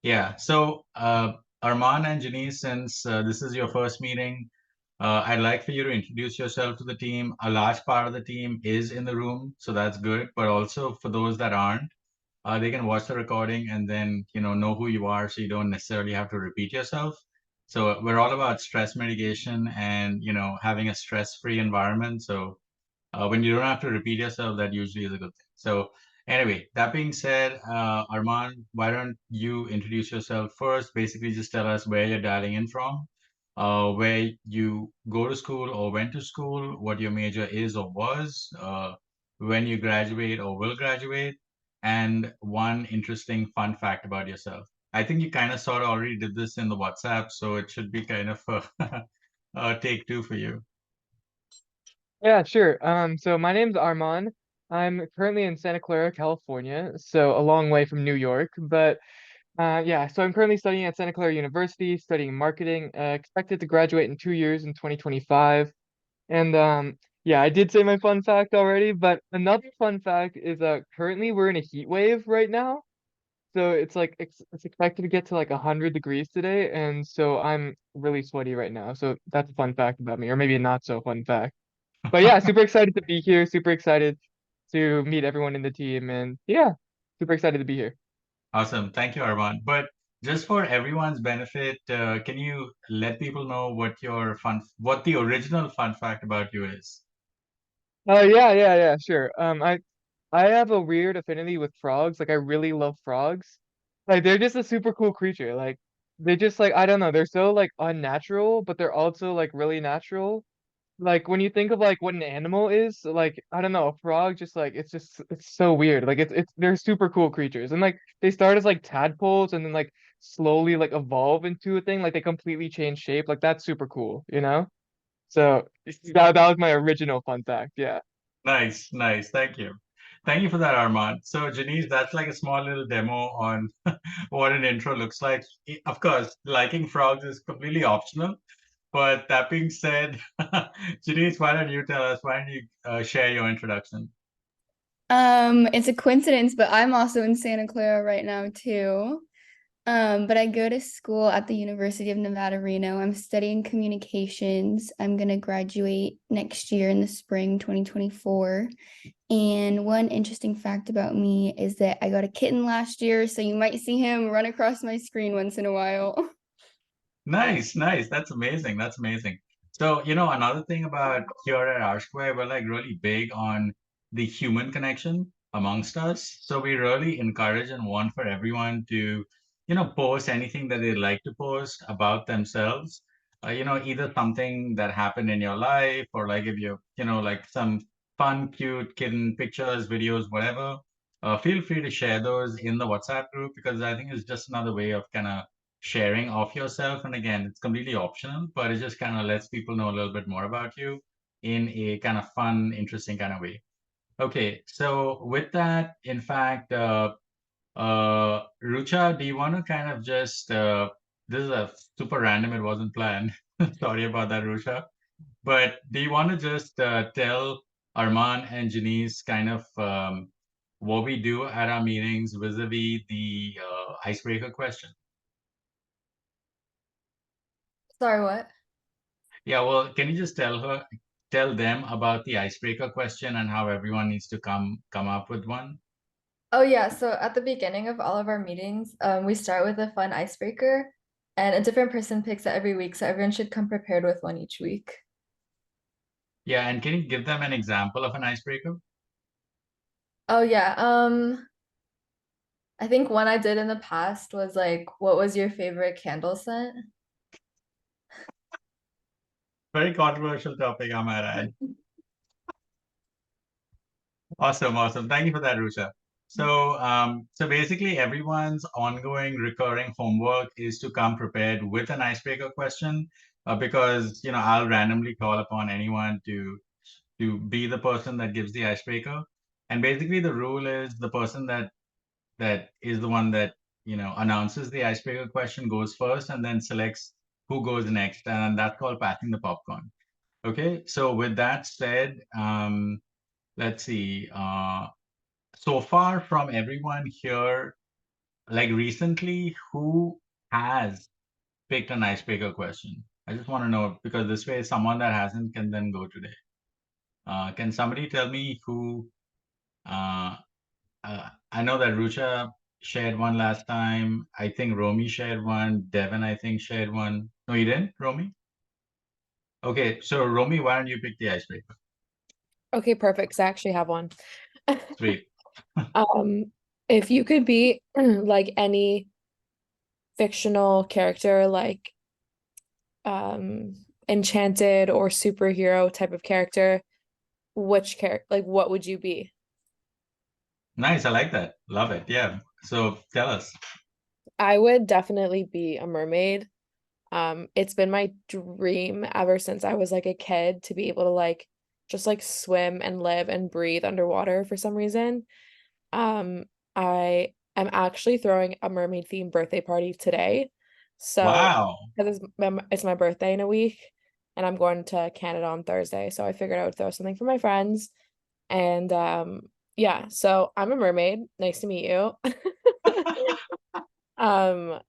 Yeah. So, Arman and Janice, since this is your first meeting, I'd like for you to introduce yourself to the team. A large part of the team is in the room, so that's good. But also for those that aren't, they can watch the recording and then, know who you are, so you don't necessarily have to repeat yourself. So we're all about stress mitigation and, having a stress-free environment. So when you don't have to repeat yourself, that usually is a good thing. So anyway, that being said, Arman, why don't you introduce yourself first? Basically, just tell us where you're dialing in from, where you go to school or went to school, what your major is or was, when you graduate or will graduate, and one interesting fun fact about yourself. I think you kind of sort of already did this in the WhatsApp, so it should be kind of a take two for you. Yeah, sure. So my name's Arman. I'm currently in Santa Clara, California, so a long way from New York. But yeah, so I'm currently studying at Santa Clara University, studying marketing. Expected to graduate in 2 years in 2025. And yeah, I did say my fun fact already, but another fun fact is currently we're in a heat wave right now. So it's like it's expected to get to like 100 degrees today, and so I'm really sweaty right now. So that's a fun fact about me, or maybe a not so fun fact. But yeah, super excited to be here. Super excited to meet everyone in the team, and yeah, super excited to be here. Awesome. Thank you, Arman. But just for everyone's benefit, can you let people know what the original fun fact about you is? Oh yeah, sure. I have a weird affinity with frogs. Like I really love frogs. Like they're just a super cool creature. Like they just like I don't know, they're so like unnatural, but they're also like really natural. Like when you think of like what an animal is, like I don't know, a frog just like it's so weird. Like it's they're super cool creatures. And like they start as like tadpoles and then like slowly like evolve into a thing, like they completely change shape. Like that's super cool, you know? So that was my original fun fact. Yeah. Nice, nice. Thank you. Thank you for that, Arman. So, Janice, that's like a small little demo on what an intro looks like. Of course, liking frogs is completely optional. But that being said, Janice, why don't you tell us? Why don't you share your introduction? It's a coincidence, but I'm also in Santa Clara right now too. But I go to school at the University of Nevada, Reno. I'm studying communications. I'm gonna graduate next year in the spring, 2024. And one interesting fact about me is that I got a kitten last year, so you might see him run across my screen once in a while. Nice, nice. That's amazing. That's amazing. So, another thing about here at Rsquare, we're like really big on the human connection amongst us. So we really encourage and want for everyone to, post anything that they like to post about themselves. Either something that happened in your life or like if like some fun, cute kitten pictures, videos, whatever. Feel free to share those in the WhatsApp group because I think it's just another way of kind of sharing of yourself. And again, it's completely optional, but it just kind of lets people know a little bit more about you in a kind of fun, interesting kind of way. Okay, so with that, in fact, Rucha, do you want to kind of just, this is a super random, it wasn't planned. Sorry about that, Rucha. But do you want to just tell Arman and Janice kind of what we do at our meetings vis-a-vis the icebreaker question? Sorry, what? Yeah, well, can you just tell them about the icebreaker question and how everyone needs to come up with one? Oh yeah, so at the beginning of all of our meetings, we start with a fun icebreaker, and a different person picks it every week, so everyone should come prepared with one each week. Yeah, and can you give them an example of an icebreaker? Oh yeah, I think one I did in the past was like, what was your favorite candle scent? Very controversial topic, I might add. Awesome, awesome. Thank you for that, Rusha. So basically, everyone's ongoing recurring homework is to come prepared with an icebreaker question, because I'll randomly call upon anyone to be the person that gives the icebreaker. And basically, the rule is the person that is the one that announces the icebreaker question goes first and then selects who goes next, and that's called passing the popcorn. Okay, so with that said, let's see. So far from everyone here, like recently, who has picked an icebreaker question? I just want to know because this way someone that hasn't can then go today. Can somebody tell me who? Uh, I know that Rucha shared one last time. I think Romy shared one. Devin, I think, shared one. No, you didn't, Romy? Okay, so Romy, why don't you pick the icebreaker? Okay, perfect. 'Cause I actually have one. Sweet. If you could be like any fictional character, like enchanted or superhero type of character, which character, like what would you be? Nice, I like that. Love it. Yeah. So tell us. I would definitely be a mermaid. It's been my dream ever since I was like a kid to be able to like just like swim and live and breathe underwater for some reason. Um, I am actually throwing a mermaid themed birthday party today. So Wow. because it's my birthday in a week and I'm going to Canada on Thursday. So I figured I would throw something for my friends. And yeah, so I'm a mermaid. Nice to meet you. Um,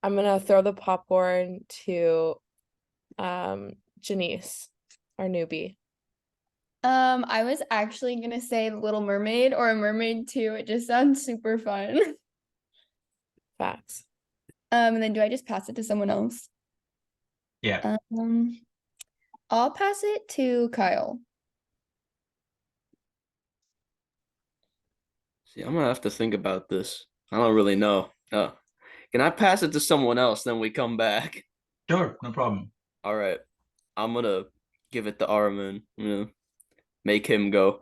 I'm gonna throw the popcorn to Janice, our newbie. I was actually gonna say The Little Mermaid or a mermaid too. It just sounds super fun. Facts. And then do I just pass it to someone else? Yeah. I'll pass it to Kyle. See, I'm gonna have to think about this. I don't really know. Can I pass it to someone else, then we come back? Sure, no problem. All right. I'm gonna give it to Armin. I'm gonna make him go.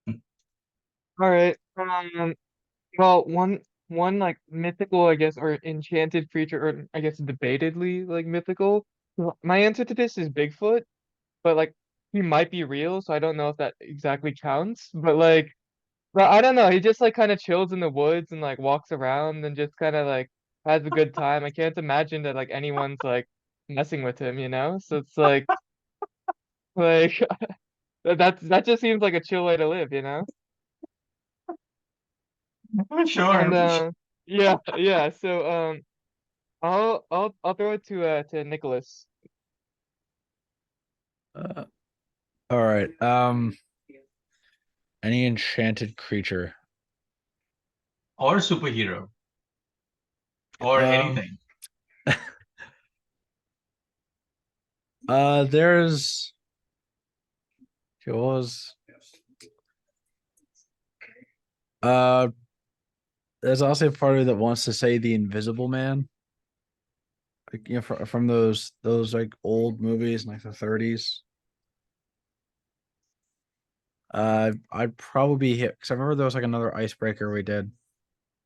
All right. Well, one like mythical, I guess, or enchanted creature, or I guess debatedly like mythical. My answer to this is Bigfoot, but like he might be real, so I don't know if that exactly counts. But I don't know. He just like kind of chills in the woods and like walks around and just kind of like has a good time. I can't imagine that like anyone's like messing with him, you know? So it's like that just seems like a chill way to live, you know? Sure. And yeah, yeah. So I'll throw it to Nicholas. Uh, all right. Any enchanted creature. Or superhero. Or anything. There's was uh there's also a party that wants to say the Invisible Man. Like, you know, from those like old movies in like the 30s. I'd probably hit because I remember there was like another icebreaker we did,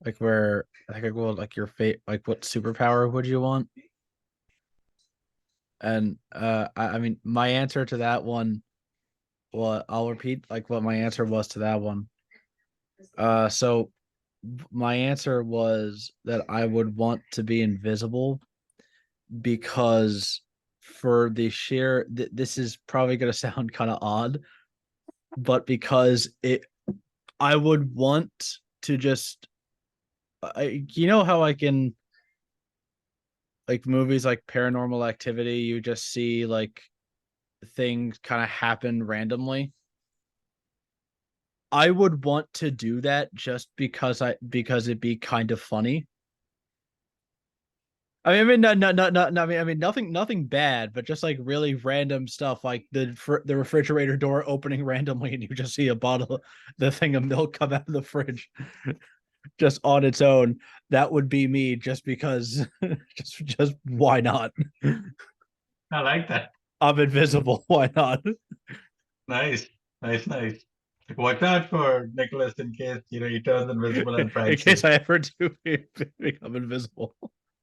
like where I think well, like your fate, like what superpower would you want? And I mean, my answer to that one, well, I'll repeat like what my answer was to that one. So my answer was that I would want to be invisible because for the sheer this is probably going to sound kind of odd, but because I would want to just you know how like in like movies like Paranormal Activity you just see like things kind of happen randomly. I would want to do that just because it'd be kind of funny. I mean, no, I mean, nothing bad, but just like really random stuff, like the refrigerator door opening randomly, and you just see a bottle, the thing of milk come out of the fridge, just on its own. That would be me, just because, just why not? I like that. I'm invisible. Why not? Nice. Nice. Watch out for Nicholas in case he turns invisible and In pranks case you. I ever do become invisible.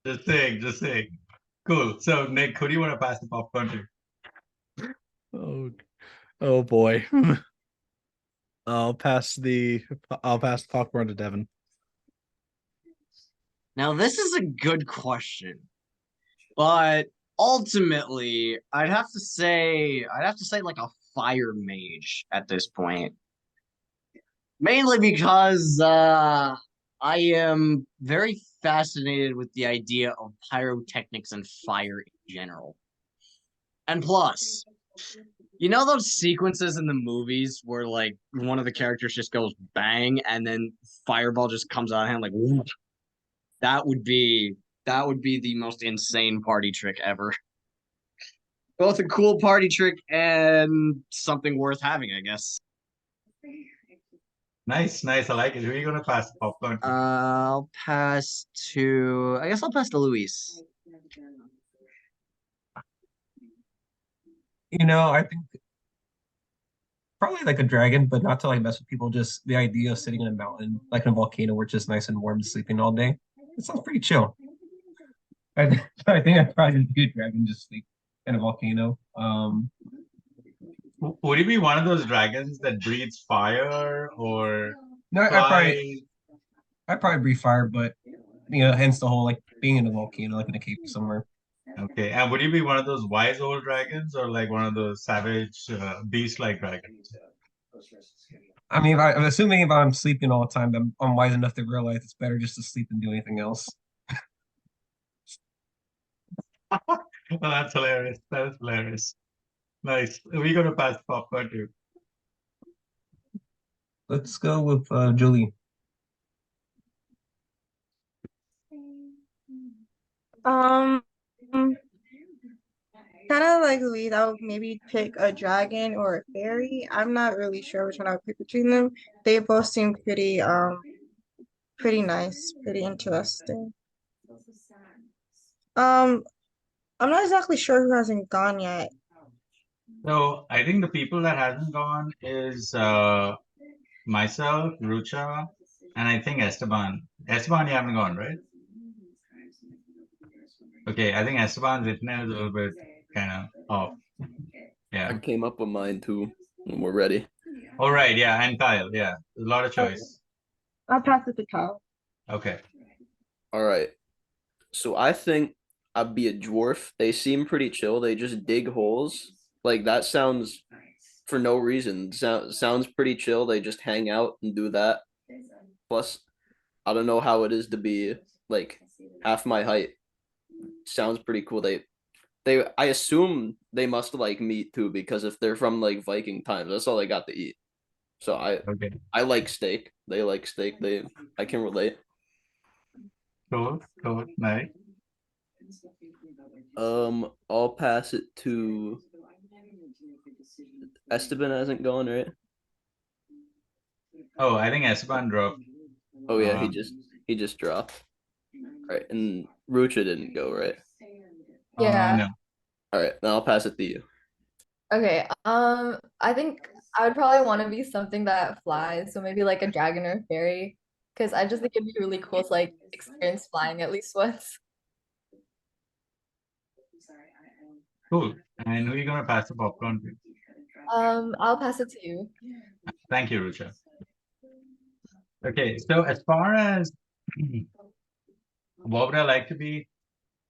Just saying. Cool. So Nick, who do you want to pass the popcorn to? Oh, oh boy. I'll pass the popcorn to Devin. Now, this is a good question, but ultimately, I'd have to say like a fire mage at this point. Mainly because I am very fascinated with the idea of pyrotechnics and fire in general. And plus, you know those sequences in the movies where like one of the characters just goes bang and then fireball just comes out of hand like whoop. That would be that would be the most insane party trick ever. Both a cool party trick and something worth having, I guess. Nice, nice. I like it. Who are you gonna pass the popcorn to? I guess I'll pass to Luis. I think probably like a dragon, but not to like mess with people. Just the idea of sitting in a mountain, like in a volcano, where it's just nice and warm, sleeping all day. It sounds pretty chill. I think I'd probably be a dragon, just sleep in a volcano. Would you be one of those dragons that breathes fire or No, fly? I'd probably breathe fire, but hence the whole like being in a volcano, like in a cave somewhere. Okay. And would you be one of those wise old dragons or like one of those savage beast-like dragons? I mean, I'm assuming if I'm sleeping all the time, I'm wise enough to realize it's better just to sleep than do anything else. Oh, that's hilarious. That is hilarious. Nice. We're gonna pass the popcorn to. Let's go with Julie. Um, kind of like Louise, I would maybe pick a dragon or a fairy. I'm not really sure which one I would pick between them. They both seem pretty nice, pretty interesting. Um, I'm not exactly sure who hasn't gone yet. So I think the people that hasn't gone is myself, Rucha, and I think Esteban. Esteban, you haven't gone, right? Okay, I think Esteban's internet is a little bit kind of off. I Yeah. came up with mine too when we're ready. All right, yeah, and Kyle, yeah. There's a lot of choice. I'll pass it to Kyle. Okay. All right. So I think I'd be a dwarf. They seem pretty chill. They just dig holes. Like that sounds for no reason. Sounds pretty chill. They just hang out and do that. Plus, I don't know how it is to be like half my height. Sounds pretty cool. I assume they must like meat too because if they're from like Viking times, that's all they got to eat. So Okay. I like steak. They like steak. I can relate. Cool, cool, nice. I'll pass it to Esteban hasn't gone, right? Oh, I think Esteban dropped. Oh yeah, Uh, he just dropped. Right, and Rucha didn't go, right? Yeah. no. All right, now I'll pass it to you. Okay. I think I would probably want to be something that flies, so maybe like a dragon or a fairy, because I just think it'd be really cool to like experience flying at least once. Cool. And who are you gonna pass the popcorn to? I'll pass it to you. Thank you, Rucha. Okay, so as far as what would I like to be?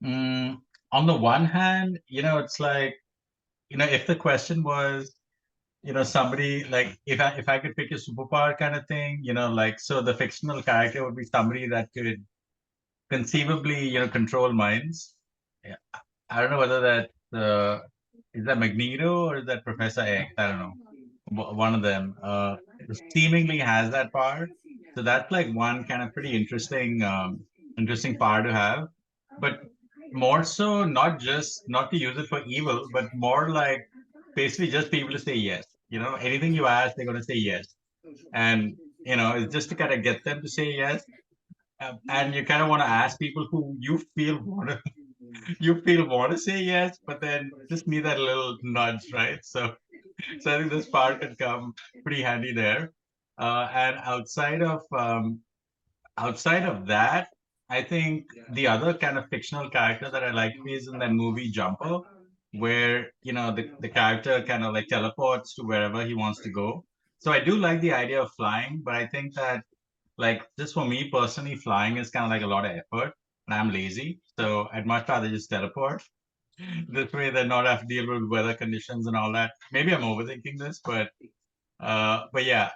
On the one hand, it's like, if the question was, somebody like if I could pick a superpower kind of thing, like so the fictional character would be somebody that could conceivably, control minds. Yeah. I don't know whether that is that Magneto or is that Professor X? I don't know. One of them seemingly has that power. So that's like one kind of pretty interesting power to have. But more so, not to use it for evil, but more like basically just be able to say yes. Anything you ask, they're going to say yes. And, it's just to kind of get them to say yes. And you kind of want to ask people who you feel want to say yes, but then just need that little nudge, right? So I think this part could come pretty handy there. And outside of that, I think the other kind of fictional character that I like is in that movie Jumper, where the character kind of like teleports to wherever he wants to go. So I do like the idea of flying, but I think that like just for me personally, flying is kind of like a lot of effort, and I'm lazy, so I'd much rather just teleport. This way, then not have to deal with weather conditions and all that. Maybe I'm overthinking this, but yeah,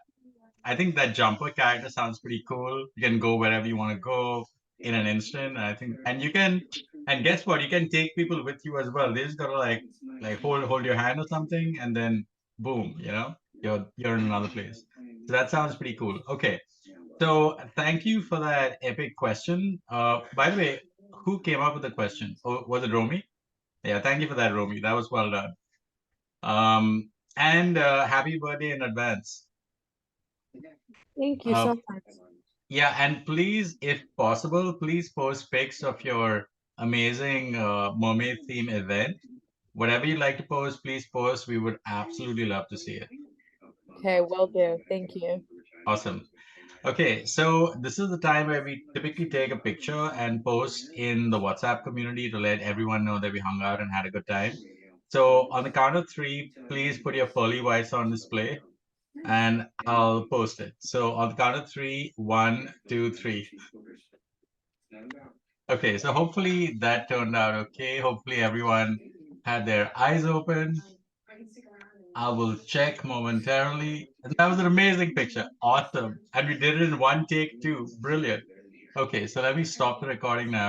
I think that jumper character sounds pretty cool. You can go wherever you want to go in an instant. And I think, and you can, and guess what? You can take people with you as well. They just gotta like hold your hand or something, and then boom, you're in another place. So that sounds pretty cool. Okay, so thank you for that epic question. By the way, who came up with the question? Oh, was it Romy? Yeah, thank you for that, Romy. That was well done. And happy birthday in advance. Thank you Uh, so much. yeah, and please, if possible, please post pics of your amazing mermaid theme event. Whatever you'd like to post, please post. We would absolutely love to see it. Okay, will do. Thank you. Awesome. Okay, so this is the time where we typically take a picture and post in the WhatsApp community to let everyone know that we hung out and had a good time. So on the count of three, please put your pearly whites on display and I'll post it. So on the count of three, 1, 2, 3. Okay, so hopefully that turned out okay. Hopefully everyone had their eyes open. I will check momentarily. And that was an amazing picture. Awesome. And we did it in one take too. Brilliant. Okay, so let me stop the recording now.